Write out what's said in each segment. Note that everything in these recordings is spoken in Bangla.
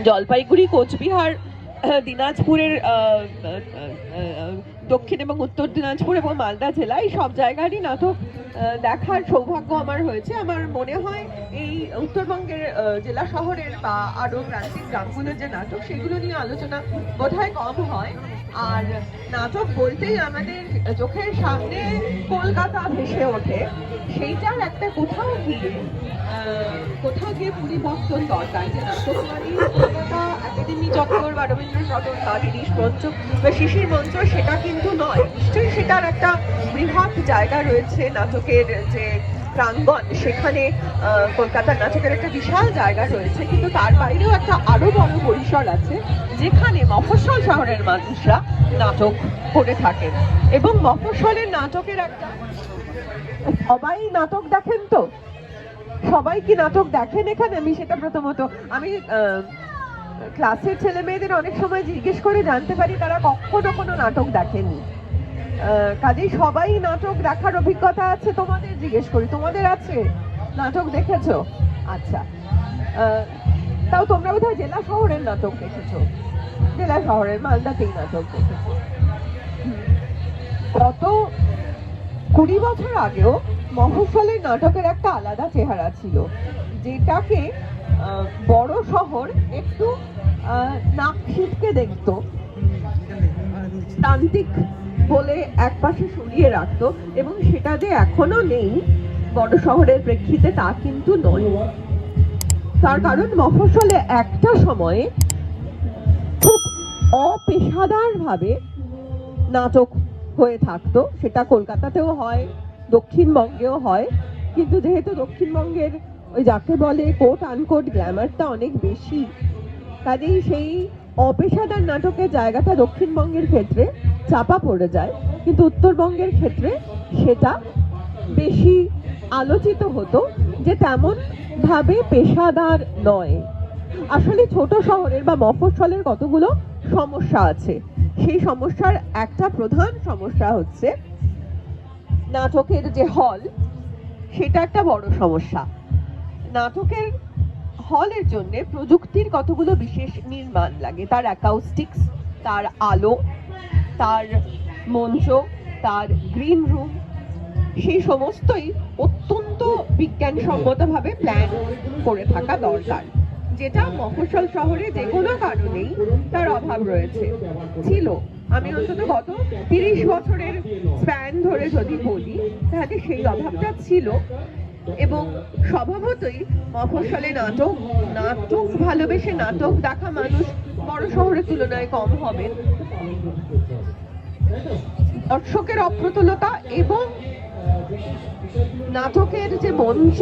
জলপাইগুড়ি, কোচবিহার, দিনাজপুরের দক্ষিণ এবং উত্তর দিনাজপুর এবং মালদা জেলা, এই সব জায়গারই নাটক দেখার সৌভাগ্য আমার হয়েছে। আমার মনে হয় এই উত্তরবঙ্গের জেলা শহরের বা আরো প্রান্তিক গ্রামগুলোর যে নাটক, সেগুলো নিয়ে আলোচনা বোধহয় কম হয়। আর নাটক বলতেই আমাদের চোখের সামনে কলকাতা ভেসে ওঠে। সেইটার একটা কোথাও গিয়ে পরিবর্তন দরকার। যে নাটক মানে কলকাতা একাডেমি চত্বর বা রবীন্দ্র সদন বা গিরিশ মঞ্চ বা শিশির মঞ্চ, সেটা কিন্তু নয়। নিশ্চয়ই সেটার একটা বৃহৎ জায়গা রয়েছে, নাটকের যে প্রাঙ্গণ, সেখানে কলকাতার নাটকের একটা বিশাল জায়গা রয়েছে, কিন্তু তার বাইরেও একটা আরো বড় পরিসর আছে যেখানে মফস্বল শহরের মানুষরা নাটক করে থাকেন। এবং মফস্বলের নাটকের একটা, সবাই নাটক দেখেন তো? সবাই কি নাটক দেখেন এখানে? আমি সেটা প্রথমত আমি ক্লাসের ছেলে মেয়েদের অনেক সময় জিজ্ঞেস করে জানতে পারি তারা কখনো কোনো নাটক দেখেনি। কাজেই সবাই নাটক দেখার অভিজ্ঞতা আছে? তোমাদের জিজ্ঞেস করি, তোমাদের আছে? নাটক দেখেছো? আচ্ছা, তাও তোমরা বোধহয় জেলা শহরের নাটক দেখেছো, জেলা শহরের মালদাতেই নাটক দেখেছো। গত 20 বছর আগেও মফস্বলের নাটকের একটা আলাদা চেহারা ছিল, যেটাকে বড় শহর একটু নাক ছিটকে দেখতো, প্রান্তিক বলে একপাশে সরিয়ে রাখতো। এবং সেটা যে এখনো নেই বড় শহরের প্রেক্ষিতে, তা কিন্তু নয়। তার কারণ মফস্বলে একটা সময়ে খুব অপেশাদার ভাবে নাটক হয়ে থাকতো। সেটা কলকাতাতেও হয়, দক্ষিণবঙ্গেও হয়, কিন্তু যেহেতু দক্ষিণবঙ্গের ওই যাকে বলে কোট আনকোট গ্ল্যামারটা অনেক বেশি, কাজেই সেই অপেশাদার নাটকের জায়গাটা দক্ষিণবঙ্গের ক্ষেত্রে চাপা পড়ে যায়, কিন্তু উত্তরবঙ্গের ক্ষেত্রে সেটা বেশি আলোচিত হতো যে তেমন ভাবে পেশাদার নয়। আসলে ছোট শহরের বা মফস্বলের কতগুলো সমস্যা আছে। সেই সমস্যার একটা প্রধান সমস্যা হচ্ছে নাটকের যে হল, সেটা একটা বড় সমস্যা। নাটকের হলের জন্য প্রযুক্তির কতগুলো বিশেষ নির্মাণ লাগে, তার অ্যাকাউস্টিক্স, তার আলো, তার মঞ্চ, তার গ্রিন রুম, সেই সমস্তই অত্যন্ত বিজ্ঞানসম্মতভাবে প্ল্যান করে থাকা দরকার, যেটা মফস্বল শহরে যে কোনো কারণেই তার অভাব রয়েছে, ছিল। আমি অন্তত গত 30 বছরের স্প্যান ধরে যদি বলি, তাহলে সেই অভাবটা ছিল। এবং স্বভাবতই মফস্বলে নাটক ভালোবেসে নাটক দেখা মানুষ বড় শহরের তুলনায় কম হবে। দর্শকের অপ্রতুলতা এবং নাটকের যে মঞ্চ,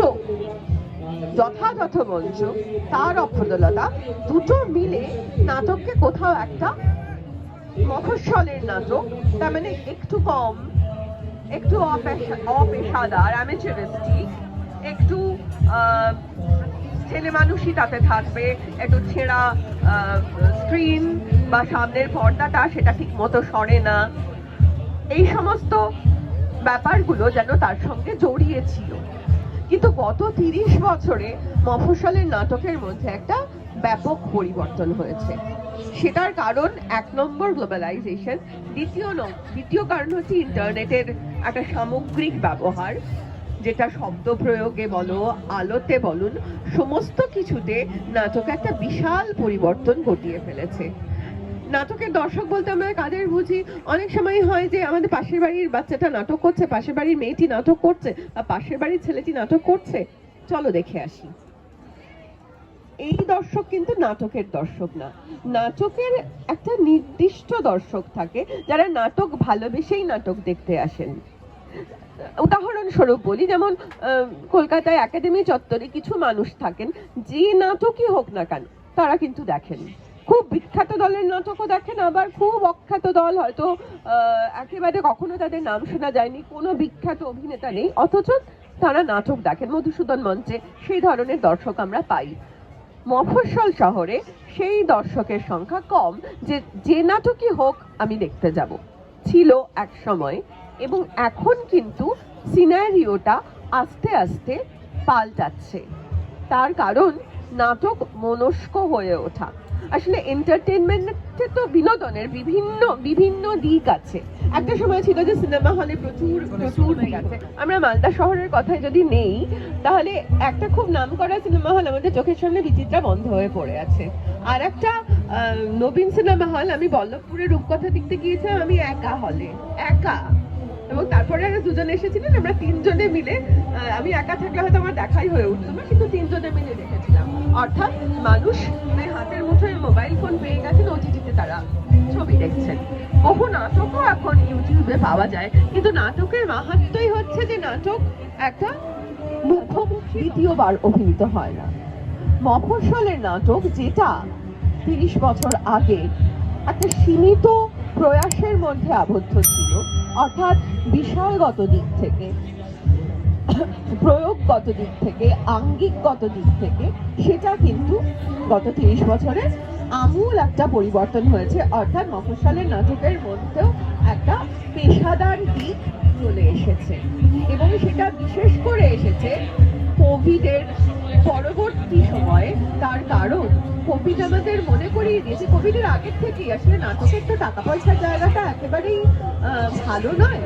যথাযথ মঞ্চ, তার অপ্রতুলতা, দুটো মিলে নাটককে কোথাও একটা মফস্বলের নাটক, তার মানে একটু কম, একটু অপেশাদার, অ্যামেচারিস্টিক, একটু ছেলে মানুষই তাতে থাকবে, একটু ছেঁড়া স্ক্রিন বা সামনের পর্দাটা সেটা ঠিক মতো সরে না, এই সমস্ত ব্যাপারগুলো যেন তার সঙ্গে জড়িয়ে ছিল। কিন্তু গত 30 বছরে মফস্বলের নাটকের মধ্যে একটা ব্যাপক পরিবর্তন হয়েছে। সেটার কারণ 1 নম্বর গ্লোবালাইজেশন, দ্বিতীয় কারণ হচ্ছে ইন্টারনেটের একটা সামগ্রিক ব্যবহার, যেটা শব্দ প্রয়োগে বলো, আলোতে বলুন, সমস্ত কিছুতে নাটক একটা বিশাল পরিবর্তন ঘটিয়ে ফেলেছে। নাটকের দর্শক বলতে আমরা কাদের বুঝি? অনেক সময় হয় যে আমাদের পাশের বাড়ির বাচ্চাটা নাটক করছে, পাশের বাড়ির মেয়েটি নাটক করছে, বা পাশের বাড়ির ছেলেটি নাটক করছে, চলো দেখে আসি। এই দর্শক কিন্তু নাটকের দর্শক না। নাটকের একটা নির্দিষ্ট দর্শক থাকে যারা নাটক ভালোবেসেই নাটক দেখতে আসেন। উদাহরণস্বরূপ বলি, যেমন কলকাতায় একাডেমি চত্বরে কিছু মানুষ থাকেন, যে নাটকই হোক না কেন তারা কিন্তু দেখেন। খুব বিখ্যাত দলের নাটকও দেখেন, আবার খুব অখ্যাত দল, হয়তো একেবারে কখনো তাদের নাম শোনা যায়নি, কোনো বিখ্যাত অভিনেতা নেই, অথচ তারা নাটক দেখেন। মধুসূদন মঞ্চে সেই ধরনের দর্শক আমরা পাই। মফস্বল শহরে সেই দর্শকের সংখ্যা কম, যে নাটকই হোক আমি দেখতে যাব, ছিল এক সময়। এবং এখন কিন্তু সিনারিওটা আস্তে আস্তে পাল্টাচ্ছে। তার কারণ নাটক মনস্ক হয়ে ওঠা। আসলে এন্টারটেনমেন্টে তো বিনোদনের বিভিন্ন বিভিন্ন দিক আছে। একটা সময় ছিল যে সিনেমা হলে প্রচুর প্রচুর ভিড় আছে। আমরা মালদা শহরের কথায় যদি নেই, তাহলে একটা খুব নামকরা সিনেমা হল আমাদের চোখের সামনে বিচিত্রা বন্ধ হয়ে পড়ে আছে। আর একটা নবীন সিনেমা হল, আমি বল্লভপুরের রূপকথা দেখতে গিয়েছিলাম, আমি একা হলে, একা। এবং তারপরে আরো দুজন এসেছিলেন, আমরা তিনজনে মিলে, আমি একা থাকলে হয়তো আমার দেখাই হয়ে উঠতো না, কিন্তু তিনজনে মিলে দেখেছিলাম। অর্থাৎ মানুষ হাতের মুঠোয় মোবাইল ফোন পেয়ে গেছেন, ওটিটিতে তারা ছবি দেখছেন। বহু নাটকও এখন ইউটিউবে পাওয়া যায়, কিন্তু নাটকের মাহাত্ম্যই হচ্ছে যে নাটক একটা মুখোমুখি দ্বিতীয়বার অভিনীত হয় না। মফস্বলের নাটক, যেটা 30 বছর আগে একটা সীমিত প্রয়াসের মধ্যে আবদ্ধ ছিল, অর্থাৎ বিষয়গত দিক থেকে, প্রয়োগগত দিক থেকে, আঙ্গিকগত দিক থেকে, সেটা কিন্তু গত 30 বছরে আমূল একটা পরিবর্তন হয়েছে। অর্থাৎ মফস্বলের নাটকের মধ্যেও একটা পেশাদার দিক চলে এসেছে, এবং সেটা বিশেষ করে এসেছে কোভিডের পরবর্তী সময়ে। তার কারণ কোভিড আমাদের মনে করিয়ে দিয়েছে, কোভিডের আগের থেকেই আসলে নাটকের তো টাকা পয়সার জায়গাটা একেবারেই ভালো নয়।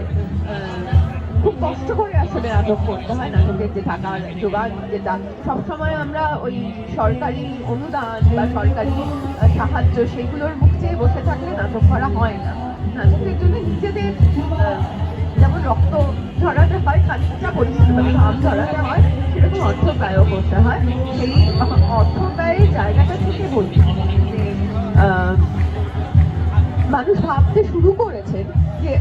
খুব কষ্ট করে আসলে নাটক করতে হয়। নাটকের যে টাকার জোগাড়, যেটা সবসময় আমরা ওই সরকারি অনুদান বা সরকারি সাহায্য, সেগুলোর মুখ চেয়ে বসে থাকলে নাটক করা হয় না। নাটকের জন্য নিজেদের যেমন রক্ত ঝরাতে হয়, খানিকটা পরিশ্রম ঘাম ঝরাতে হয়, সেরকম অর্থ ব্যয় করতে হয়। সেই অর্থ ব্যয়ের জায়গাটা থেকে বলছি যে মানুষ ভাবতে শুরু করেছেন যে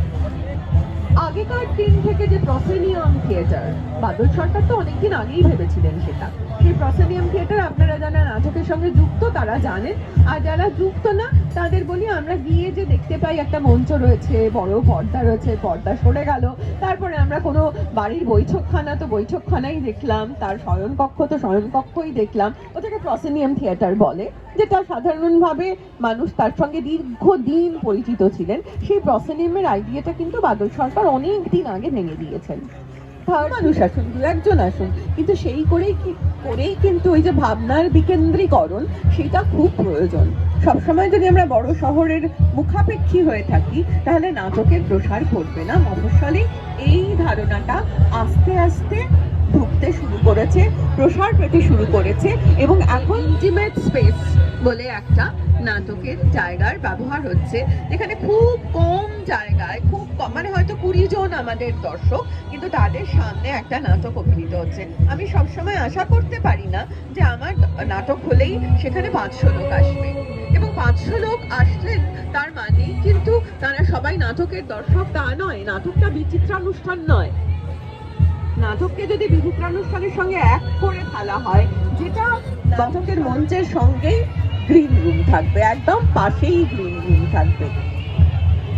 আগেকার দিন থেকে যে প্রসেনিয়াম থিয়েটার, বাদল সরকার তো অনেকদিন আগেই ভেবেছিলেন সেটা, সেই প্রসেনিয়াম থিয়েটার আপনারা যারা নাটকের সঙ্গে যুক্ত তারা জানেন, আর যারা যুক্ত না তাদের বলি, আমরা গিয়ে যে দেখতে পাই একটা মঞ্চ রয়েছে, বড় পর্দা রয়েছে, পর্দা সরে গেল, তারপরে আমরা কোনো বাড়ির বৈঠকখানা তো বৈঠকখানাই দেখলাম, তার শয়নকক্ষ তো শয়নকক্ষই দেখলাম, ওটাকে প্রসেনিয়াম থিয়েটার বলে, যেটা সাধারণভাবে মানুষ তার সঙ্গে দীর্ঘদিন পরিচিত ছিলেন। সেই প্রসেনিয়ামের আইডিয়াটা কিন্তু বাদল সরকার অনেক দিন আগে ভেঙে দিয়েছেন। মানুষ আসুন, দু একজন আসুন, কিন্তু সেই করেই কিন্তু ওই যে ভাবনার বিকেন্দ্রীকরণ, সেটা খুব প্রয়োজন। সবসময় যদি আমরা বড় শহরের মুখাপেক্ষী হয়ে থাকি, তাহলে নাটকের প্রসার ঘটবে না। মফস্বলে এই ধারণাটা আস্তে আস্তে ঢুকতে শুরু করেছে, প্রসার পেতে শুরু করেছে, এবং এখন ইন্টিমেট স্পেস বলে একটা নাটকের জায়গার ব্যবহার হচ্ছে, যেখানে খুব কম জায়গায়, খুব কম, মানে হয়তো 20 জন আমাদের দর্শক, কিন্তু তাদের সামনে একটা নাটক অভিনীত হচ্ছে। আমি সবসময় আশা করতে পারি না যে আমার নাটক হলেই সেখানে 500 লোক আসবে, এবং 500 লোক আসলেন তার মানে কিন্তু তারা সবাই নাটকের দর্শক তা নয়। নাটকটা বিচিত্রানুষ্ঠান নয়। নাটককে যদি বিচিত্রানুষ্ঠানের সঙ্গে এক করে ফেলা হয়, যেটা নাটকের মঞ্চের সঙ্গেই গ্রিন রুম থাকবে, একদম পাশেই গ্রিন রুম থাকবে,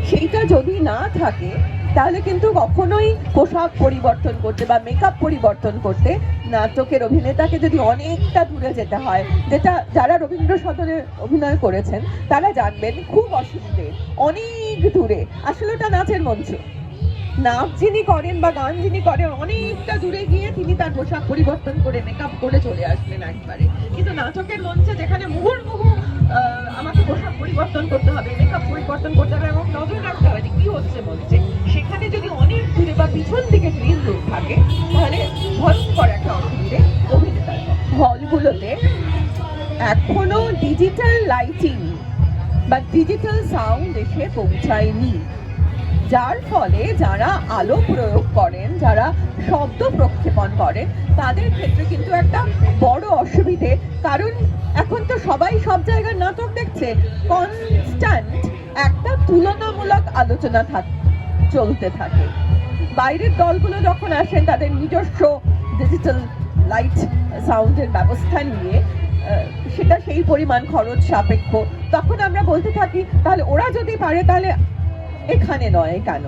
সেইটা যদি না থাকে, তাহলে কিন্তু কখনোই পোশাক পরিবর্তন করতে বা মেকআপ পরিবর্তন করতে নাটকের অভিনেতাকে যদি অনেকটা দূরে যেতে হয়, যেটা যারা রবীন্দ্র সদনে অভিনয় করেছেন তারা জানবেন, খুব অসুবিধে, অনেক দূরে। আসলে ওটা নাচের মঞ্চ, নাচ যিনি করেন বা গান যিনি করেন, অনেকটা দূরে গিয়ে তিনি তার পোশাক পরিবর্তন করে মেকআপ করে চলে আসলেন একবারে। কিন্তু নাটকের মঞ্চে যেখানে মুহুর্মুহু আমাকে পোশাক পরিবর্তন করতে হবে, মেকআপ পরিবর্তন করতে হবে এবং নজর রাখতে হবে যে কি হচ্ছে মঞ্চে, সেখানে যদি অনেক দূরে বা পিছন দিকে গ্রিন রুম থাকে, তাহলে ভয়ঙ্কর একটা অসুবিধে অভিনেতার। হলগুলোতে এখনো ডিজিটাল লাইটিং বা ডিজিটাল সাউন্ড এসে পৌঁছায়নি, যার ফলে যারা আলো প্রয়োগ করেন, যারা শব্দ প্রক্ষেপণ করেন, তাদের ক্ষেত্রে কিন্তু একটা বড় অসুবিধে। কারণ এখন তো সবাই সব জায়গার নাটক দেখছে, কনস্ট্যান্ট একটা তুলনামূলক আলোচনা চলতে থাকে। বাইরের দলগুলো যখন আসেন তাদের নিজস্ব ডিজিটাল লাইট সাউন্ডের ব্যবস্থা নিয়ে, সেটা সেই পরিমাণ খরচ সাপেক্ষ, তখন আমরা বলতে থাকি তাহলে ওরা যদি পারে তাহলে এখানে নয় কেন?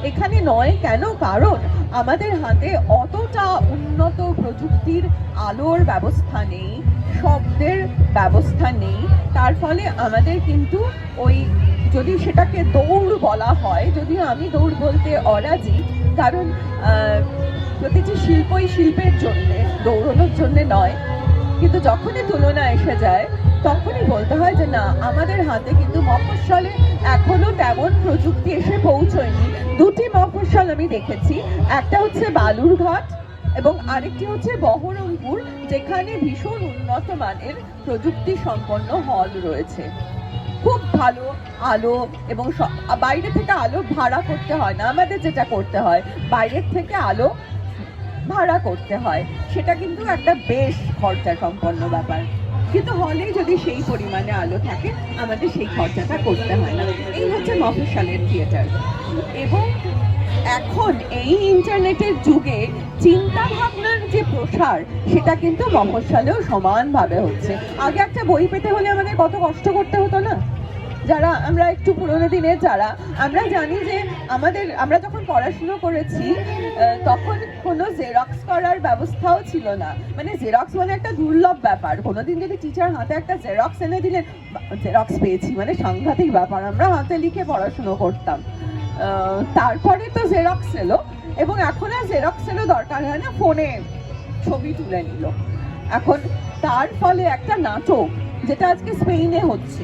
এখানে নয় কেন? কারণ আমাদের হাতে অতটা উন্নত প্রযুক্তির আলোর ব্যবস্থা নেই, শব্দের ব্যবস্থা নেই। তার ফলে আমাদের কিন্তু ওই, যদি সেটাকে দৌড় বলা হয়, যদিও আমি দৌড় বলতে অরাজি, কারণ প্রতিটি শিল্পই শিল্পের জন্যে, দৌড়ানোর জন্যে নয়, কিন্তু যখনই তুলনা এসে যায় তখনই বলতে হয় যে না, আমাদের হাতে কিন্তু মফস্বলে এখনো তেমন প্রযুক্তি এসে পৌঁছয়নি। দুটি মফস্বল আমি দেখেছি, একটা হচ্ছে বালুরঘাট এবং আরেকটি হচ্ছে বহরমপুর, যেখানে ভীষণ উন্নত মানের প্রযুক্তি সম্পন্ন হল রয়েছে। খুব ভালো আলো এবং বাইরে থেকে আলো ভাড়া করতে হয় না, আমাদের যেটা করতে হয় বাইরের থেকে আলো ভাড়া করতে হয়, সেটা কিন্তু একটা বেশ খরচা সম্পন্ন ব্যাপার। কিন্তু হলে যদি সেই পরিমাণে আলো থাকে আমাদের সেই খরচাটা করতে হয় না। এই হচ্ছে মফস্বলের থিয়েটার। এবং এখন এই ইন্টারনেটের যুগে চিন্তা ভাবনার যে প্রসার সেটা কিন্তু মফস্বলেও সমানভাবে হচ্ছে। আগে একটা বই পেতে হলে আমাদের কত কষ্ট করতে হতো না? যারা আমরা একটু পুরোনো দিনের যারা, আমরা জানি যে আমরা যখন পড়াশুনো করেছি তখন কোনো জেরক্স করার ব্যবস্থাও ছিল না। মানে জেরক্স মানে একটা দুর্লভ ব্যাপার। কোনোদিন যদি টিচার হাতে একটা জেরক্স এনে দিলেন, জেরক্স পেয়েছি মানে সাংঘাতিক ব্যাপার, আমরা হাতে লিখে পড়াশুনো করতাম। তারপরে তো জেরক্স এলো, এবং এখন আর জেরক্সেরও দরকার হয় না, ফোনে ছবি তুলে নিল। এখন তার ফলে একটা নাটক যেটা আজকে স্পেনে হচ্ছে,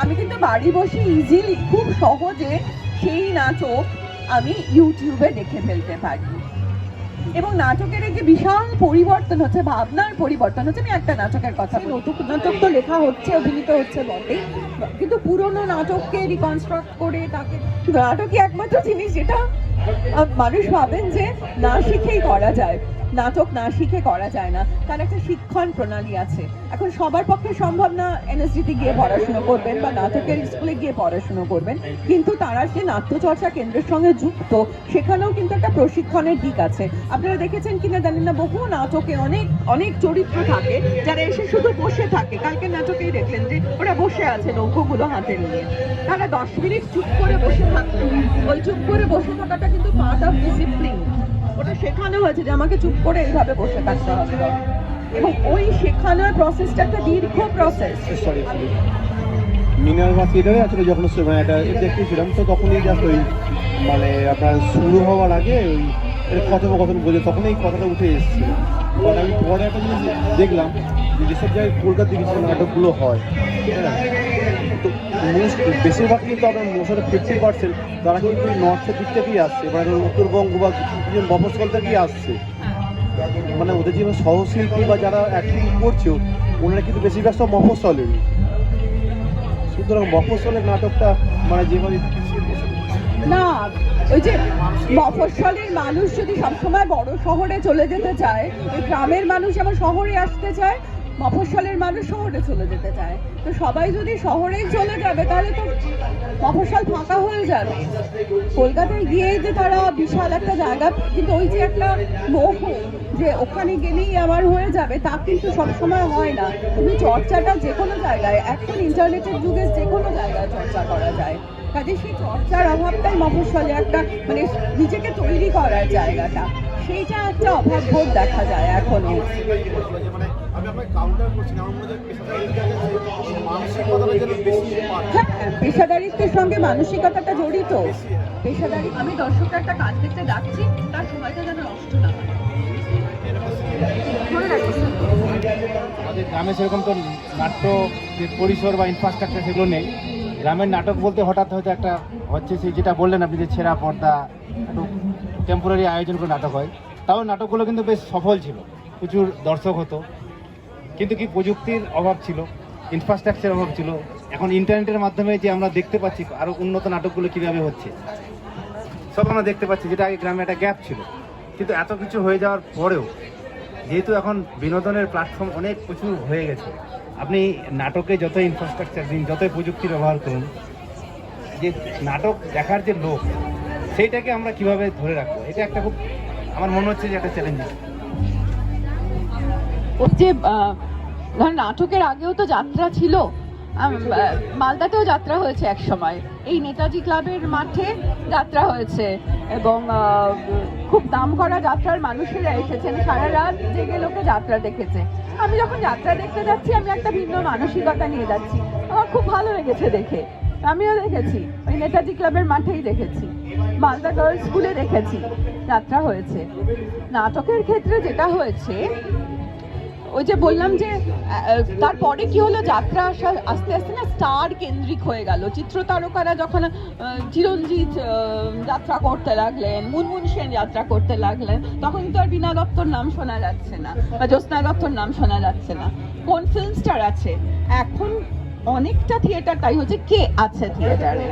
আমি কিন্তু বাড়ি বসে ইজিলি খুব সহজে সেই নাটক আমি ইউটিউবে দেখে ফেলতে পারি। এবং নাটকের এই যে বিশাল পরিবর্তন হচ্ছে, ভাবনার পরিবর্তন হচ্ছে। আমি একটা নাটকের কথা, নতুন নাটক তো লেখা হচ্ছে, অভিনীত হচ্ছে বটে, কিন্তু পুরনো নাটককে রিকনস্ট্রাক্ট করে তাকে, নাটকই একমাত্র জিনিস যেটা মানুষ ভাবেন যে না শিখেই করা যায়। নাটক না শিখে করা যায় না, তার একটা শিক্ষণ প্রণালী আছে। এখন সবার পক্ষে সম্ভব না এনএসডিতে গিয়ে পড়াশুনো করবেন বা নাটকের স্কুলে গিয়ে পড়াশুনো করবেন, কিন্তু তারা যে নাট্যচর্চা কেন্দ্রের সঙ্গে যুক্ত, সেখানেও কিন্তু একটা প্রশিক্ষণের দিক আছে। আপনারা দেখেছেন কিনা জানেন না, বহু নাটকে অনেক অনেক চরিত্র থাকে যারা এসে শুধু বসে থাকে। কালকে নাটকেই দেখলেন যে ওরা বসে আছে নৌকোগুলো হাতে নিয়ে, তারা 10 মিনিট চুপ করে বসে থাকতো। ওই চুপ করে বসে থাকাটা কিন্তু পার্ট অফ ডিসিপ্লিন, ওটা শেখানো হয়েছে যে আমাকে চুপ করে এইভাবে বসে থাকতে হবে, এবং ওই শেখানোর প্রসেসটা একটা দীর্ঘ প্রসেস। মিনার্ভা থিয়েটারে আসলে যখন মানে একটা দেখতেছিলাম, তো তখনই জাস্ট ওই মানে আপনার শুরু হওয়ার আগে ওই কথোপকথন বলে তখন এই কথাটা উঠে এসেছিল। কারণ আমি পরে একটা জিনিস দেখলাম যে যেসব জায়গায় কলকাতা দিকে যে নাটকগুলো হয়, হ্যাঁ, তো বেশিরভাগ কিন্তু আপনার মোশনে 50% তারা কিন্তু নর্থের দিক থেকেই আসছে, মানে উত্তরবঙ্গ বা মফস্বল থেকেই আসছে। মানে ওদের যে সহশিল্পী বা যারা অ্যাক্টিং করছে ওনারা কিন্তু বেশিরভাগ সব মফস্বলেরই। সুতরাং মফস্বলের নাটকটা মানে যেভাবে না, ওই যে মফস্বলের মানুষ যদি সবসময় বড় শহরে চলে যেতে চায়, ওই গ্রামের মানুষ যেমন শহরে আসতে চায়, মফস্বলের মানুষ শহরে চলে যেতে চায়। তো সবাই যদি শহরেই চলে যাবে তাহলে তো মফস্বল ফাঁকা হয়ে যাবে। কলকাতায় গিয়ে যে তারা বিশাল একটা জায়গা, কিন্তু ওই যে একটা মোহ যে ওখানে গেলেই আমার হয়ে যাবে, তা কিন্তু সবসময় হয় না। তুমি চর্চাটা যে কোনো জায়গায়, এখন ইন্টারনেটের যুগে যে কোনো জায়গায় চর্চা করা যায়। কাজে সেই চর্চার অভাবটাই মফস্বলে একটা, মানে নিজেকে তৈরি করার জায়গাটা, সেইটা একটা অভাব বোধ দেখা যায় এখনো। পেশাদারিত্বের সঙ্গে মানসিকতাটা জড়িত। পেশাদারি, আমি দর্শকরা একটা কাজ দেখতে যাচ্ছি, তার সময়টা যেন নষ্ট না হয়। আমাদের গ্রামে সেরকম তো নাট্য যে পরিসর বা ইনফ্রাস্ট্রাকচার সেগুলো নেই। গ্রামের নাটক বলতে হঠাৎ হয়তো একটা হচ্ছে, সেই যেটা বললেন আপনি যে ছেঁড়া পর্দা, একটু টেম্পোরারি আয়োজন করে নাটক হয়, তাও নাটকগুলো কিন্তু বেশ সফল ছিল, প্রচুর দর্শক হতো। কিন্তু কি প্রযুক্তির অভাব ছিল, ইনফ্রাস্ট্রাকচার অভাব ছিল। এখন ইন্টারনেটের মাধ্যমে যে আমরা দেখতে পাচ্ছি আরও উন্নত নাটকগুলো কীভাবে হচ্ছে সব আমরা দেখতে পাচ্ছি, যেটা আগে গ্রামে একটা গ্যাপ ছিল। কিন্তু এত কিছু হয়ে যাওয়ার পরেও, যেহেতু এখন বিনোদনের প্ল্যাটফর্ম অনেক প্রচুর হয়ে গেছে, আপনি নাটকে যতই ইনফ্রাস্ট্রাকচার দিন, যতই প্রযুক্তি ব্যবহার করুন, যে নাটক দেখার যে লোক, সেইটাকে আমরা কিভাবে ধরে রাখবো, এটা একটা খুব আমার মনে হচ্ছে যে একটা চ্যালেঞ্জিং। ওই যে ধর নাটকের আগেও তো যাত্রা ছিল, মালদাতেও যাত্রা হয়েছে এক সময়, এই নেতাজি ক্লাবের মাঠে যাত্রা হয়েছে, এবং খুব দাম করা যাত্রার মানুষেরা এসেছেন, সারা রাত জেগে লোকে যাত্রা দেখেছে। আমি যখন যাত্রা দেখতে যাচ্ছি আমি একটা ভিন্ন মানসিকতা নিয়ে যাচ্ছি, আমার খুব ভালো লেগেছে দেখে। আমিও দেখেছি, ওই নেতাজি ক্লাবের মাঠেই দেখেছি, মালদা গার্লস স্কুলে দেখেছি যাত্রা হয়েছে। নাটকের ক্ষেত্রে যেটা হয়েছে, ওই যে বললাম যে তারপরে কি হলো, যাত্রা আস্তে আস্তে না স্টার কেন্দ্রিক হয়ে গেল। চিত্রতারকারা যখন চিরঞ্জিত যাত্রা করতে লাগলেন, মুনমুন সেন যাত্রা করতে লাগলেন, তখন তো আর বীণা দত্তর নাম শোনা যাচ্ছে না বা জ্যোৎস্না দত্তর নাম শোনা যাচ্ছে না। কোন ফিল্ম স্টার আছে এখন? অনেকটা থিয়েটার তাই হচ্ছে, কে আছে থিয়েটারে?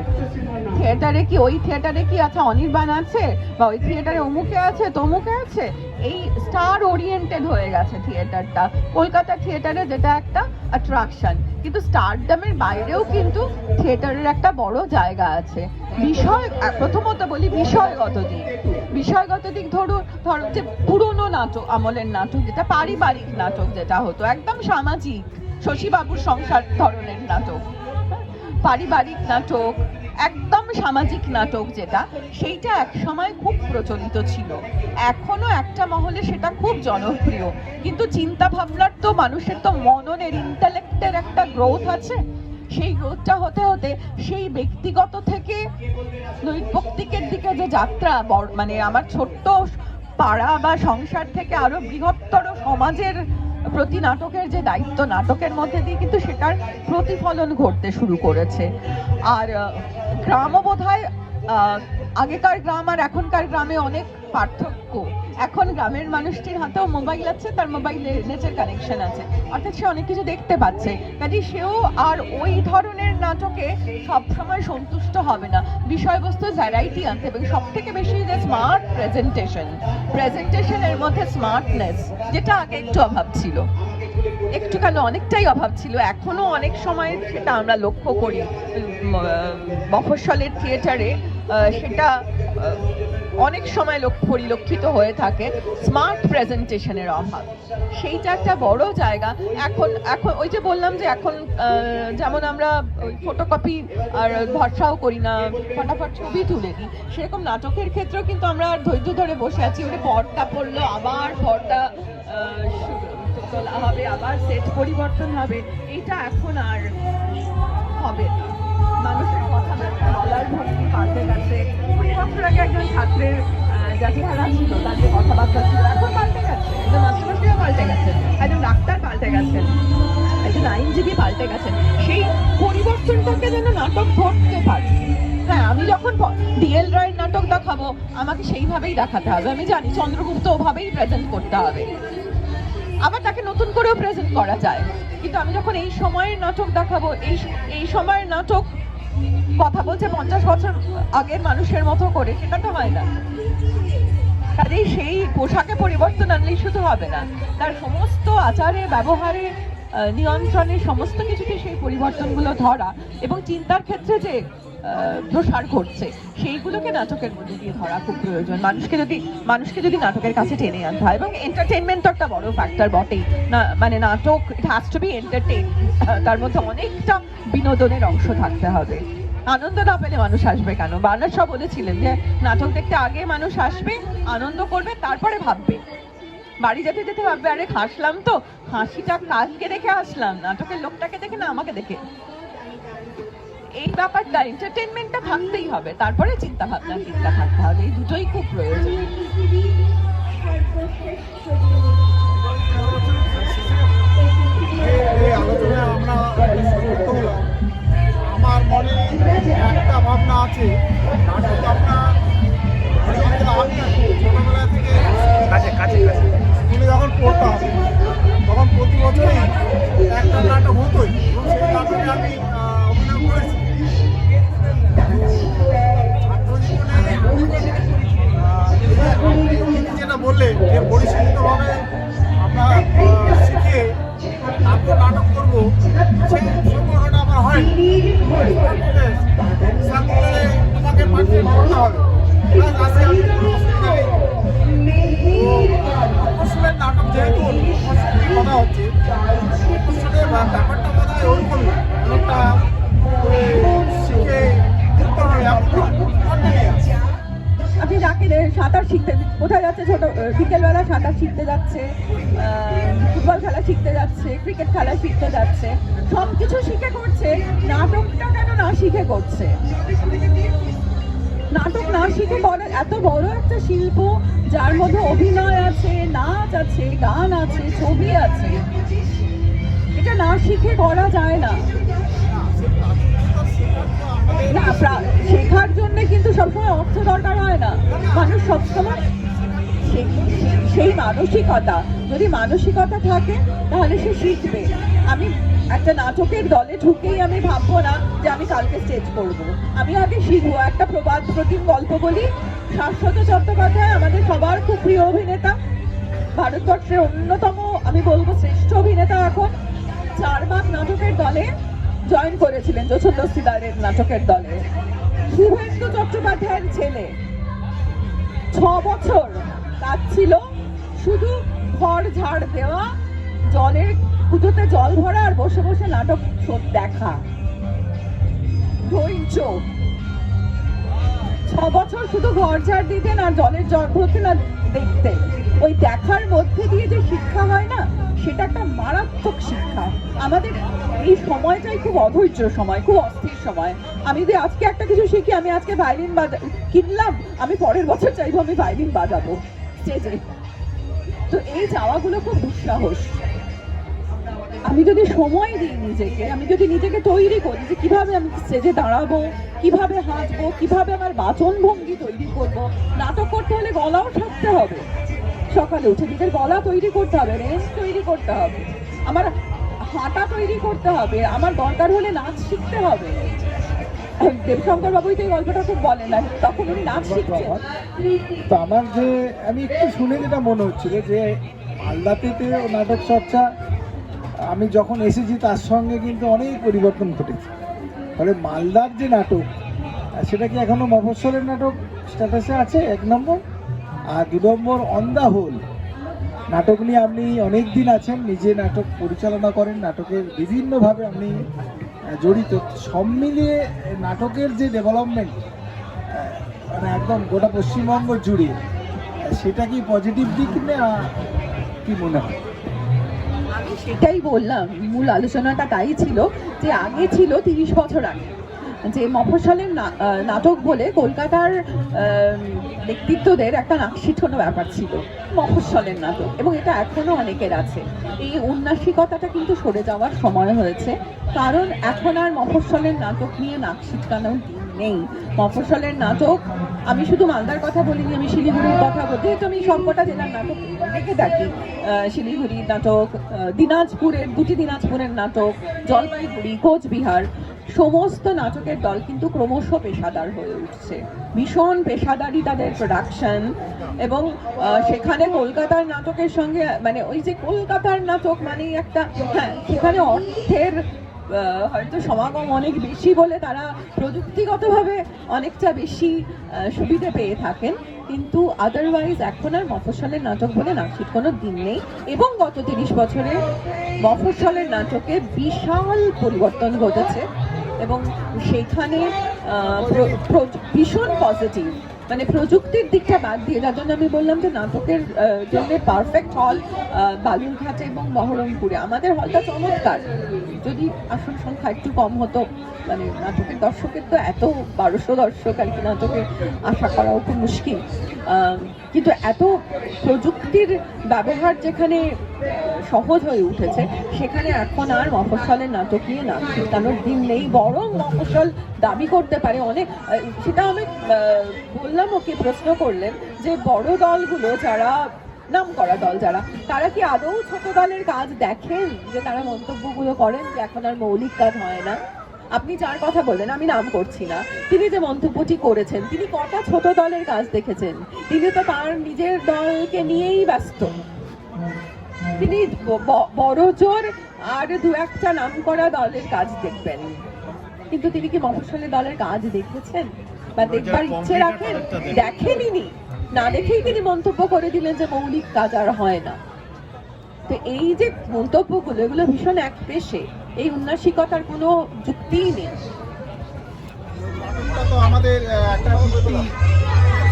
থিয়েটারে কি ওই থিয়েটারে কি আছে অনির্বাণ আছে, বা ওই থিয়েটারে অমুকে আছে তমুকে আছে? এই স্টার ওরিয়েন্টেড হয়ে গেছে থিয়েটারটা। কলকাতা থিয়েটারে যেটা একটা অ্যাট্রাকশন, কিন্তু স্টারডামের বাইরেও কিন্তু থিয়েটারের একটা বড় জায়গা আছে। বিষয়, প্রথমত বলি বিষয়গত দিক ধরো যে পুরোনো নাটক, আমলের নাটক, যেটা পারিবারিক নাটক যেটা হতো, একদম সামাজিক, শশীবাবুর সংসার ধরনের নাটক, পারিবারিক নাটক, একদম সামাজিক নাটক যেটা, সেইটা এক সময় খুব প্রচলিত ছিল। এখনো একটা মহলে সেটা খুব জনপ্রিয়, কিন্তু চিন্তা ভাবনার তো মানুষের তো মননের, ইন্টেলেক্টের একটা গ্রোথ আছে। সেই গ্রোথটা হতে হতে সেই ব্যক্তিগত থেকে নৈতিকের দিকে যে যাত্রা, মানে আমার ছোট্ট পাড়া বা সংসার থেকে আরো বৃহত্তর সমাজের প্রতি নাটকের যে দায়িত্ব, নাটকের মধ্যে দিয়ে কিন্তু সেটার প্রতিফলন ঘটতে শুরু করেছে। আর গ্রামও বোধহয়, আগেকার গ্রাম আর এখনকার গ্রামে অনেক পার্থক্য। এখন গ্রামের মানুষটির হাতেও মোবাইল আছে, তার মোবাইলে নেটের কানেকশন আছে, অর্থাৎ সে অনেক কিছু দেখতে পাচ্ছে। কাজে সেও আর ওই ধরনের নাটকে সবসময় সন্তুষ্ট হবে না, বিষয়বস্তু ভ্যারাইটি আনতে হবে। সব থেকে বেশি যে স্মার্ট প্রেজেন্টেশনের মধ্যে স্মার্টনেস, যেটা আগে একটু অভাব ছিল, একটু কেন অনেকটাই অভাব ছিল, এখনো অনেক সময় সেটা আমরা লক্ষ্য করি মফস্বলের থিয়েটারে, সেটা অনেক সময় পরিলক্ষিত হয়ে থাকে, স্মার্ট প্রেজেন্টেশনের অভাব। সেইটা একটা বড় জায়গা। এখন ওই যে বললাম যে এখন যেমন আমরা ফটোকপি আর ভরসাও করি না, ফটাফট ছবি তুলে নিই, সেরকম নাটকের ক্ষেত্রেও কিন্তু আমরা ধৈর্য ধরে বসে আছি, ওটা পর্দা পড়লো, আবার পর্দা তোলা হবে, আবার সেট পরিবর্তন হবে, এটা এখন আর হবে না। মানুষের কথাবার্তা বলার ভঙ্গি পাল্টে গেছে। 20 বছর আগে একজন ছাত্রের যা চেহারা ছিল, তার যে কথাবার্তা ছিল, এখন পাল্টে গেছে। একজন মাস্টারমশাইও পাল্টে গেছেন, একজন ডাক্তার পাল্টে গেছেন, একজন আইনজীবী পাল্টে গেছেন। সেই পরিবর্তনটাকে যেন নাটক ধরতে পারে। হ্যাঁ, আমি যখন ডিএল রায়ের নাটক দেখাবো, আমাকে সেইভাবেই দেখাতে হবে। আমি জানি চন্দ্রগুপ্ত ওভাবেই প্রেজেন্ট করতে হবে, আবার তাকে নতুন করেও প্রেজেন্ট করা যায়, কিন্তু আমি যখন এই সময়ের নাটক দেখাবো, এই সময়ের নাটক কথা বলছে 50 বছর আগের মানুষের মতো করে, সেটা তো হয় না। কাজেই সেই পোশাকে পরিবর্তন আনলেই শুধু হবে না, তার সমস্ত আচারে, ব্যবহারে, নিয়ন্ত্রণে, সমস্ত কিছুতে সেই পরিবর্তনগুলো ধরা, এবং চিন্তার ক্ষেত্রে যে প্রসার ঘটছে, সেইগুলোকে নাটকের মধ্যে দিয়ে ধরা খুব প্রয়োজন। মানুষকে যদি নাটকের কাছে টেনে আনতে হয়, এবং এন্টারটেইনমেন্ট একটা বড় ফ্যাক্টর বটেই না, মানে নাটক it has to be entertain, তার মধ্যে অনেকটা বিনোদনের অংশ থাকতে হবে। আনন্দ না পেলে মানুষ আসবে কেন? বার্নার্ড শ বলেছিলেন যে নাটক দেখতে আগে মানুষ আসবে, আনন্দ করবে, তারপরে ভাববে। বাড়ি যেতে যেতে ভাববে, আরে হাসলাম তো, হাসিটা কাজকে দেখে হাসলাম, নাটকের লোকটাকে দেখে না, আমাকে দেখে। এই ব্যাপারটা, এন্টারটেইনমেন্টটা থাকতেই হবে, তারপরে চিন্তা থাকতে হবে, এই দুটোই খুব প্রয়োজন। আমার মনে একটা ভাবনা আছে, নাটক আপনার আমি ছোটবেলা থেকে স্কুলে যখন পড়তাম, তখন প্রতি বছরই একটা নাটক হতোই, এবং সেই নাটকে আমি অভিনয় করেছি। যেটা বললে যে পরিচালিতভাবে আমরা শিখে তারপর নাটক করবো, সেই সম্পর্কটা আমার হয় তোমাকে পাঠিয়ে করতে হবে। মফস্বলের নাটক যেহেতু কথা হচ্ছে, মফস্বলের ব্যাপারটা বোধ হয় ওরকমই, অনেকটা শিখে করতে হবে। আপনি যাকে সাঁতার শিখতে, কোথায় যাচ্ছে, ছোট বিকেলবেলা সাঁতার শিখতে যাচ্ছে, ফুটবল খেলা শিখতে যাচ্ছে, ক্রিকেট খেলা শিখতে যাচ্ছে, সব কিছু শিখে করছে, নাটকটা কেন না শিখে করছে? নাটক না শিখে করার এত বড় একটা শিল্প, যার মধ্যে অভিনয় আছে, নাচ আছে, গান আছে, ছবি আছে, এটা না শিখে করা যায় না। না, শেখার জন্য কিন্তু সবসময় অর্থ দরকার হয় না। মানুষ সবসময় সেই মানসিকতা, যদি মানসিকতা থাকে তাহলে সে শিখবে। আমি একটা নাটকের দলে ঢুকেই আমি ভাববো না যে আমি কালকে স্টেজ করব। আমি আগে শিখবো। একটা প্রবাদ প্রতিম গল্প বলি। শাশ্বত চট্টোপাধ্যায় আমাদের সবার খুব প্রিয় অভিনেতা, ভারতবর্ষের অন্যতম আমি বলবো শ্রেষ্ঠ অভিনেতা। এখন চারবাগ নাটকের দলে জয়েন করেছিলেন, যশোর দস্তিদারের নাটকের দলে। শুভেন্দু চট্টোপাধ্যায়ের ছেলে 6 বছর কাজ ছিল শুধু ঘর ঝাড় দেওয়া, জলের পুজোতে জল ভরা আর বসে বসে নাটক দেখা। ধৈর্য। 6 বছর শুধু ঘর ঝাড় দিতেন আর জলের জল ভরতেন আর দেখতেন। ওই দেখার মধ্যে দিয়ে যে শিক্ষা হয় না, সেটা একটা মারাত্মক শিক্ষা। আমাদের এই সময়টাই খুব অধৈর্য সময়, খুব অস্থির সময়। আমি যদি আজকে একটা কিছু শিখি, আমি আজকে ভায়োলিন কিনলাম, আমি পরের বছর চাইবো আমি ভায়োলিন বাজাবো স্টেজে। তো এই চাওয়াগুলো খুব দুঃসাহস। আমি যদি সময় দিই নিজেকে, আমি যদি নিজেকে তৈরি করি যে কিভাবে আমি স্টেজে দাঁড়াবো, কিভাবে হাঁটবো, কিভাবে আমার বাচন ভঙ্গি তৈরি করব। নাটক করতে হলে গলাও থাকতে হবে, সকালে উঠে নিজের গলা তৈরি করতে হবে, রেঞ্জ তৈরি করতে হবে, আমার হাঁটা তৈরি করতে হবে, আমার দরকার হলে নাচ শিখতে হবে। দেবশঙ্কর বাবুই তো এই গল্পটা খুব বলেন, তখন উনি নাচ শিখছেন। তো আমার যে আমি একটু শুনে যেটা মনে হচ্ছিল যে মালদাতে নাটক চর্চা আমি যখন এসেছি তার সঙ্গে কিন্তু অনেক পরিবর্তন ঘটেছে। ফলে মালদার যে নাটক সেটা কি এখনো মফস্বলের নাটক স্ট্যাটাসে আছে 1 নম্বর। আর 2 নম্বর অন দ্য হোল নাটক নিয়ে আপনি অনেক দিন আছেন, নিজে নাটক পরিচালনা করেন, নাটকের বিভিন্নভাবে আপনি জড়িত। সব মিলিয়ে নাটকের যে ডেভেলপমেন্ট মানে একদম গোটা পশ্চিমবঙ্গ জুড়ে, সেটা কি পজিটিভ দিক না কি মনে হয়? আমি সেটাই বললাম, মূল আলোচনাটা তাই ছিল যে আগে ছিল 30 বছর আগে যে মফস্বলের নাটক বলে কলকাতার ব্যক্তিত্বদের একটা নাকশিঠানো ব্যাপার ছিল, মফস্বলের নাটক, এবং এটা এখনো অনেকের আছে। এই উন্নাসিকতাটা কিন্তু সরে যাওয়ার সময় হয়েছে, কারণ এখন আর মফস্বলের নাটক নিয়ে নাক ছিটকানোর দিন নেই। মফস্বলের নাটক, আমি শুধু মালদার কথা বলিনি, আমি শিলিগুড়ির কথা বলতে, তো আমি সবকটা জেলার নাটক দেখে থাকি। শিলিগুড়ির নাটক, দিনাজপুরের 2টি দিনাজপুরের নাটক, জলপাইগুড়ি, কোচবিহার, সমস্ত নাটকের দল কিন্তু ক্রমশ পেশাদার হয়ে উঠছে। ভীষণ পেশাদারি তাদের প্রোডাকশন, এবং সেখানে কলকাতার নাটকের সঙ্গে মানে ওই যে কলকাতার নাটক মানে একটা, হ্যাঁ সেখানে অর্থের হয়তো সমাগম অনেক বেশি বলে তারা প্রযুক্তিগতভাবে অনেকটা বেশি সুবিধে পেয়ে থাকেন, কিন্তু আদারওয়াইজ এখন আর মফস্বলের নাটক বলে নাকশিট কোনো দিন নেই। এবং গত 30 বছরে মফস্বলের নাটকে বিশাল পরিবর্তন ঘটেছে, এবং সেখানে ভীষণ পজিটিভ, মানে প্রযুক্তির দিকটা বাদ দিয়ে, যার জন্য আমি বললাম যে নাটকের জন্য পারফেক্ট হল বালুরঘাটে এবং বহরমপুরে। আমাদের হলটা চমৎকার, যদি আসন সংখ্যা একটু কম হতো, মানে নাটকের দর্শকের তো এত 1200 দর্শক আর কি, নাটকে আশা করাও খুব মুশকিল, কিন্তু এত প্রযুক্তির ব্যবহার যেখানে সহজ হয়ে উঠেছে, সেখানে এখন আর মফস্বলের নাটক নিয়ে নাচ শেখানোর দিন নেই। বরং মফস্বল দাবি করতে পারে অনেক, সেটা আমি বললাম, ওকে প্রশ্ন করলেন যে বড় দলগুলো যারা নাম করা দল যারা, তারা কি আদৌ ছোট দলের কাজ দেখেন, যে তারা মন্তব্যগুলো করেন যে এখন আর মৌলিক কাজ হয় না। আপনি যার কথা বললেন, আমি নাম করছি না, তিনি যে মন্তব্যটি করেছেন, তিনি কটা ছোট দলের কাজ দেখেছেন? তিনি তো তার নিজের দলকে নিয়েই ব্যস্ত। তিনি বড় জোর আর 2-1টা নাম করা দলের কাজ দেখবেন, কিন্তু তিনি কি মফস্বলের দলের কাজ দেখেছেন বা দেখবার ইচ্ছে রাখেন? দেখেনি, না দেখেই তিনি মন্তব্য করে দিলেন যে মৌলিক কাজ আর হয় না। তো এই যে মন্তব্যগুলো, এগুলো ভীষণ এক পেশে, এই উন্নাসিকতার কোনো যুক্তিই নেই। তো আমাদের একটা বৃত্তি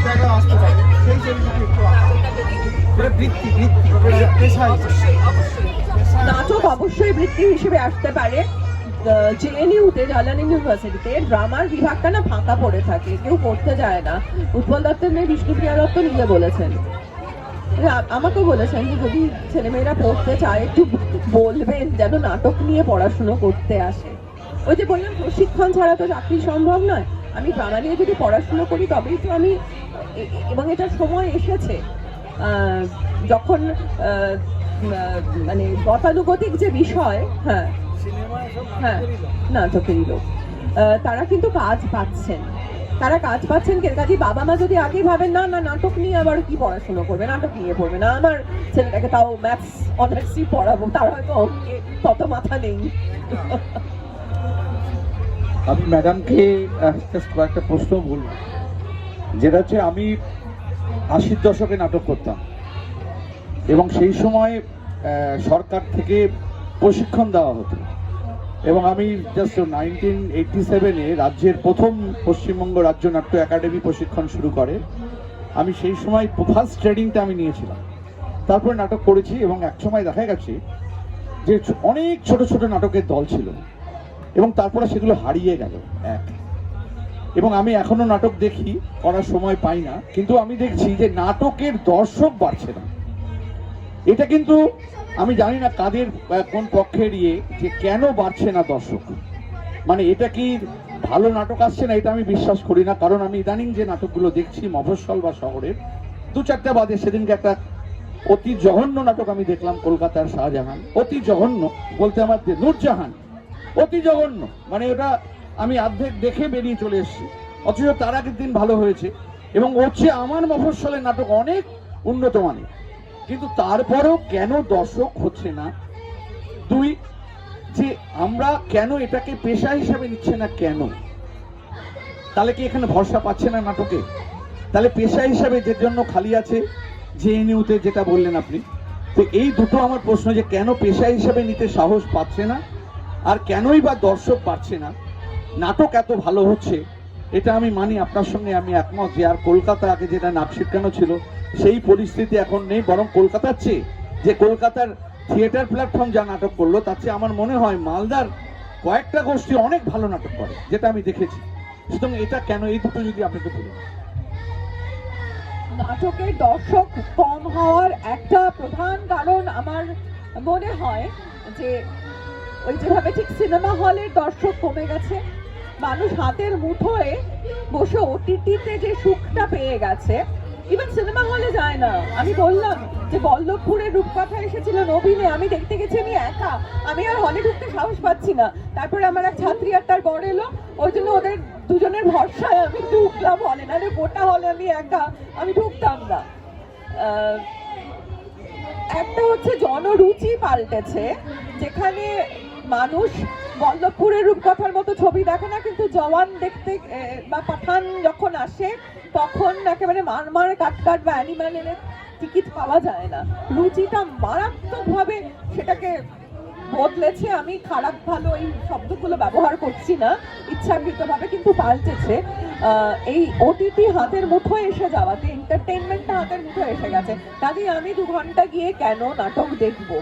জায়গা আসতে পারে, সেই ছবিটা একটু বৃত্তি পেশা, নাটক অবশ্যই বৃত্তি হিসেবে আসতে পারে। জেএনইউতে, জালান ইউনিভার্সিটিতে ড্রামার বিভাগটা না ফাঁকা পড়ে থাকে, কেউ পড়তে যায় না। উৎপল দত্তের মেয়ে বিষ্ণুপ্রিয়া দত্ত নিজে বলেছেন, আমাকেও বলেছেন যে যদি ছেলেমেয়েরা পড়তে চায় একটু বলবেন যেন নাটক নিয়ে পড়াশুনো করতে আসে। ওই যে বললাম প্রশিক্ষণ ছাড়া তো চাকরি সম্ভব নয়। আমি ড্রামা নিয়ে যদি পড়াশুনো করি তবেই তো আমি, এবং এটা সময় এসেছে যখন মানে গতানুগতিক যে বিষয়, হ্যাঁ হ্যাঁ নাটকেরই লোক, তারা কিন্তু কাজ পাচ্ছেন, তারা কাজ পাচ্ছেন। কাজে বাবা মা যদি আগে ভাবেন না না নাটক নিয়ে আবার কি পড়াশোনা করবে, নাটক নিয়ে পড়বে না, আমার ছেলেটাকে তাও ম্যাথস অনার্সই পড়াবো, তার হয়তো অঙ্কে তত মাথা নেই। আমি ম্যাডামকে কয়েকটা প্রশ্ন বলব, যেটা হচ্ছে আমি 80-র দশকে নাটক করতাম এবং সেই সময় সরকার থেকে প্রশিক্ষণ দেওয়া হতো এবং আমি জাস্ট 1987-এ রাজ্যের প্রথম পশ্চিমবঙ্গ রাজ্য নাট্য একাডেমি প্রশিক্ষণ শুরু করে। আমি সেই সময় ফার্স্ট ট্রেনিংটা আমি নিয়েছিলাম, তারপরে নাটক করেছি এবং একসময় দেখা গেছে যে অনেক ছোট ছোট নাটকের দল ছিল এবং তারপরে সেগুলো হারিয়ে গেল এবং আমি এখনো নাটক দেখি, করার সময় পাই না, কিন্তু আমি দেখছি যে নাটকের দর্শক বাড়ছে না। এটা কিন্তু আমি জানি না কাদের কোন পক্ষের যে কেন বাড়ছে না দর্শক, মানে এটা কি ভালো নাটক আসছে না, এটা আমি বিশ্বাস করি না। কারণ আমি ইদানিং যে নাটকগুলো দেখছি মফস্বল বা শহরের, 2-4টা বাদে সেদিনকে একটা অতি জঘন্য নাটক আমি দেখলাম, কলকাতার শাহজাহান, অতি জঘন্য বলতে আমার নূরজাহান, অতি জঘন্য, মানে ওটা আমি অর্ধেক দেখে বেরিয়ে চলে এসেছি, অথচ তার আগের দিন ভালো হয়েছে এবং হচ্ছে আমার মফস্বলের নাটক অনেক উন্নত মানের, কিন্তু তারপরেও কেন দর্শক হচ্ছে না? 2, যে আমরা কেন এটাকে পেশা হিসাবে নিচ্ছে না, কেন? তাহলে কি এখানে ভরসা পাচ্ছে না নাটকে? তাহলে পেশা হিসাবে যে জন্য খালি আছে জেএনইউতে, যেটা বললেন আপনি, তো এই দুটো আমার প্রশ্ন, যে কেন পেশা হিসাবে নিতে সাহস পাচ্ছে না আর কেনই বা দর্শক পাচ্ছে না। নাটক এত ভালো হচ্ছে, এটা আমি মানি, আপনার সঙ্গে আমি একমত যে আর কলকাতা আগে যেটা নাক ছিটকানো ছিল সেই পরিস্থিতি এখন নেই, বরং কলকাতার চেয়ে, যে কলকাতার থিয়েটার প্ল্যাটফর্ম যা নাটক করলো তার চেয়ে আমার মনে হয় মালদার কয়েকটা গোষ্ঠী অনেক ভালো নাটক করে, যেটা আমি দেখেছি। সুতরাং এটা কেন, এই দুটো যদি আপনি একটু বলুন। নাটকের দর্শক কম হওয়ার একটা প্রধান কারণ আমার মনে হয় যে ওই যেভাবে ঠিক সিনেমা হলের দর্শক কমে গেছে, মানুষ হাতের মুঠোয় বসে ওটিটিতে যে সুখটা পেয়ে গেছে, ইভেন সিনেমা হলে যায় না। আমি বললাম যে বল্লভপুরের রূপকথা এসেছিল নবীনে, আমি দেখতে গেছি, আমি একা, আমি আর হলে ঢুকতে সাহস পাচ্ছি না। তারপরে আমার এক ছাত্রী আর তার বড় এলো, ওই জন্য ওদের দুজনের ভরসায় আমি ঢুকলাম হলে, নাহলে গোটা হলে আমি একা, আমি ঢুকতাম না। একটা হচ্ছে জনরুচি পাল্টেছে, যেখানে মানুষ বল্লভপুরের রূপকথার মতো ছবি দেখে না, কিন্তু জওয়ান দেখতে বা পাঠান যখন আসে তখন একেবারে মারমার কাটকাট বা অ্যানিম্যালের টিকিট পাওয়া যায় না। রুচিটা মারাত্মকভাবে সেটাকে বদলেছে। আমি খারাপ ভালো এই শব্দগুলো ব্যবহার করছি না ইচ্ছাকৃতভাবে, কিন্তু পাল্টেছে। এই ওটিটি হাতের মুঠোয় এসে যাওয়াতে, এন্টারটেইনমেন্টটা হাতের মুঠোয় এসে গেছে, কাজেই আমি 2 ঘন্টা গিয়ে কেন নাটক দেখবো,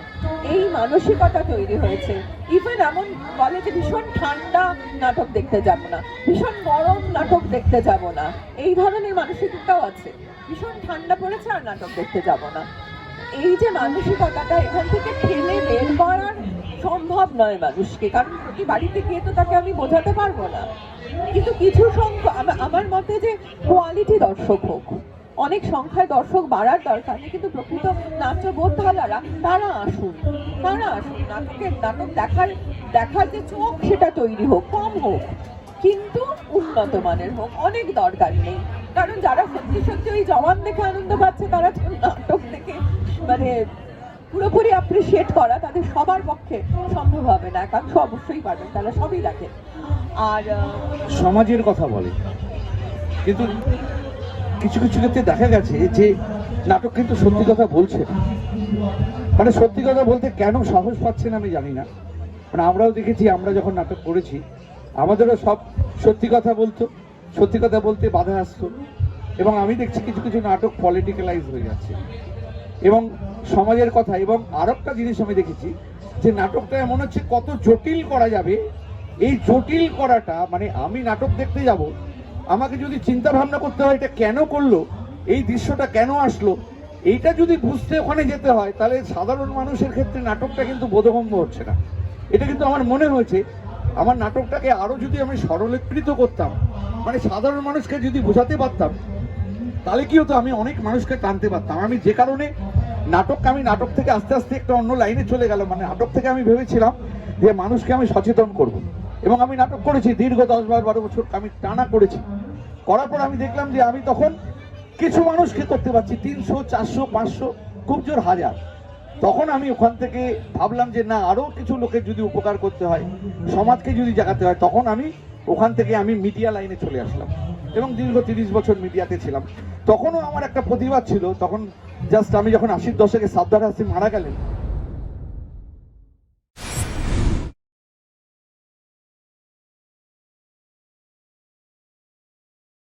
এই মানসিকতা তৈরি হয়েছে। ইভেন এমন বলে যে ভীষণ ঠান্ডা নাটক দেখতে যাব না, ভীষণ গরম নাটক দেখতে যাব না, এই ধরনের মানসিকতাও আছে। ভীষণ ঠান্ডা পড়েছে আর নাটক দেখতে যাব না, এই যে মানসিকতাটা, এখান থেকে ঠেলে বের করার সম্ভব নয় মানুষকে, কারণ প্রতি বাড়িতে গিয়ে তো তাকে আমি বোঝাতে পারবো না। কিন্তু কিছু সংখ্যা, আমার মতে যে কোয়ালিটি দর্শক হোক, অনেক সংখ্যায় দর্শক বাড়ার দরকার নেই, কিন্তু প্রকৃত নাট্যবোদ্ধারা তারা আসুন, নাটক দেখার যে চোখ সেটা তৈরি হোক, কম হোক কিন্তু উন্নত মানের হোক, অনেক দরকার নেই। কারণ যারা সত্যি সত্যি ওই জওয়ান দেখে আনন্দ পাচ্ছে, তারা তো নাটক দেখে মানে পুরোপুরি অ্যাপ্রিসিয়েট করা তাদের সবার পক্ষে সম্ভব হবে না। একাংশ অবশ্যই পারবেন, তারা সবই দেখেন। আর সমাজের কথা বলে, কিন্তু কিছু কিছু ক্ষেত্রে দেখা গেছে যে নাটক কিন্তু সত্যি কথা বলছে না, মানে সত্যি কথা বলতে কেন সাহস পাচ্ছে না আমি জানি না। মানে আমরাও দেখেছি, আমরা যখন নাটক করেছি আমাদেরও সব সত্যি কথা বলতো, সত্যি কথা বলতে বাধা আসতো, এবং আমি দেখছি কিছু কিছু নাটক পলিটিক্যালাইজ হয়ে যাচ্ছে এবং সমাজের কথা। এবং আর একটা জিনিস আমি দেখেছি যে নাটকটা মনে হচ্ছে কত জটিল করা যাবে। এই জটিল করাটা মানে আমি নাটক দেখতে যাব, আমাকে যদি চিন্তা ভাবনা করতে হয় এটা কেন করলো, এই দৃশ্যটা কেন আসলো, এইটা যদি বুঝতে ওখানে যেতে হয়, তাহলে সাধারণ মানুষের ক্ষেত্রে নাটকটা কিন্তু বোধগম্য হচ্ছে না। এটা কিন্তু আমার মনে হয়েছে আমার নাটকটাকে আরো যদি আমি সরলীকৃত করতাম, মানে সাধারণ মানুষকে যদি বোঝাতে পারতাম, তাহলে কি হতো, আমি অনেক মানুষকে টানতে পারতাম। আমি যে কারণে আমি নাটক থেকে আস্তে আস্তে একটা অন্য লাইনে চলে গেল। মানে নাটক থেকে আমি ভেবেছিলাম যে মানুষকে আমি সচেতন করব, এবং আমি নাটক করেছি দীর্ঘ 10-12 বছর আমি টানা করেছি। করার পর আমি দেখলাম যে আমি তখন কিছু মানুষকে করতে পারছি 300, 400, 500, খুব জোর 1000। তখন আমি ওখান থেকে ভাবলাম যে না, আরো কিছু লোকের যদি উপকার করতে হয়, সমাজকে যদি জাগাতে হয়, তখন আমি ওখান থেকে আমি মিডিয়া লাইনে চলে আসলাম এবং দীর্ঘ 30 বছর মিডিয়াতে ছিলাম। তখনও আমার একটা প্রতিবাদ ছিল। তখন জাস্ট আমি যখন 80-র দশকে সাদ্দার হাসিন মারা গেলেন,